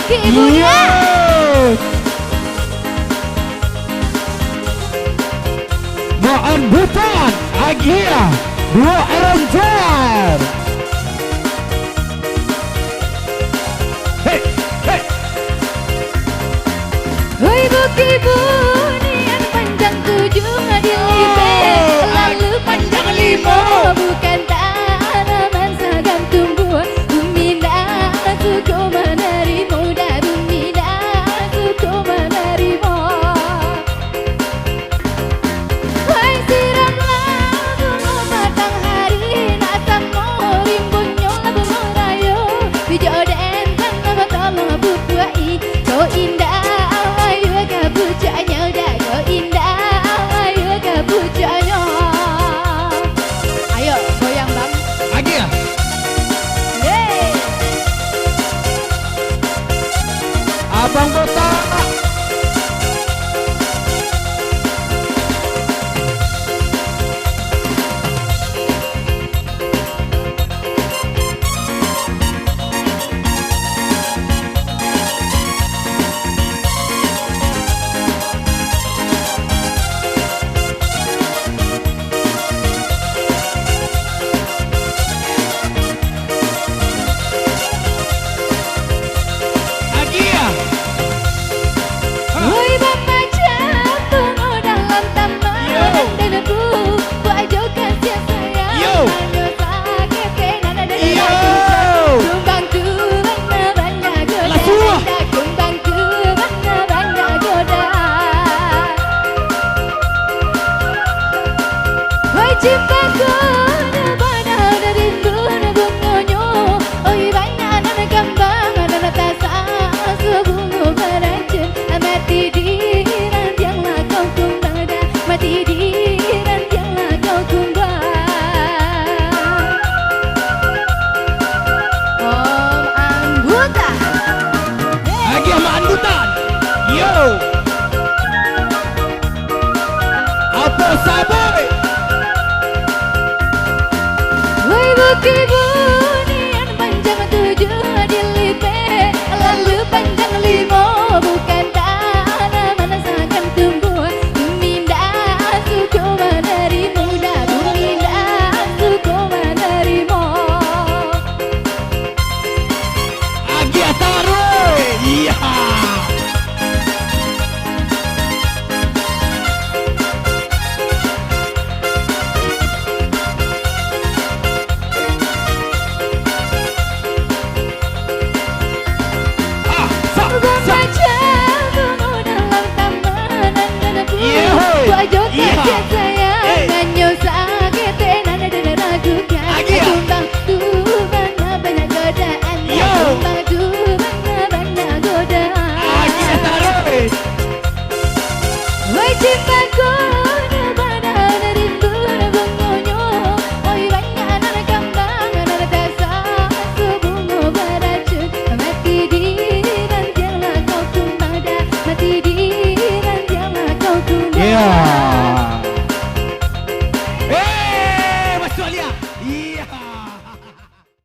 bagi ibunya. Mohon bukan Agia Dua Ranger. Hey, hey. Hoi bagi bunian panjang 7 dilipet lalu panjang 5 bukan tanaman sagam tumbuh. Bumi dah suku menerima dah bumi dah suku menerima. Hai siramlah bunga matahari nak samo rimbunnya bunga rayo bijo den tanah tolong bubuai so indah ayu kabucanya dah so indah ayu kabucanya. Ayo goyang bang. Agia. Yeay. Abang botak. Agia. Hoi bapa bunga dalam taman dan aku baju kasih sayang. Yo. Hanya sakit kenan ada Yo. Kumbang tu banyak goda. Lasuah. Kumbang tu banyak goda. Hoi cintaku pada dari bunga-bunganya. Oi banyak anak kembang anak tasas bunga beracun. Mati di ranjanglah kau kumbang dah. Mati di ranjanglah kau kumbang. Om anggota. Agia sama Andutan. Yo. Apa sabar? Woi bukit bunian panjang 7 dilipet lalu panjang 5 bukan tanaman sagam tumbuh. Bumi dah suku menerima dah bumi dah suku menerima. Agia taruh. Iya. Ah, sa, sa. Baca bunga dalam taman dan aku Yeay. baju Iya. kasih sayang. Hey. Nganyo sakit nana dan ragukan. Agia. Kumbang tu banyak godaan. Yo. Kumbang tu banyak godaan. Agia taruh. Woi cintaku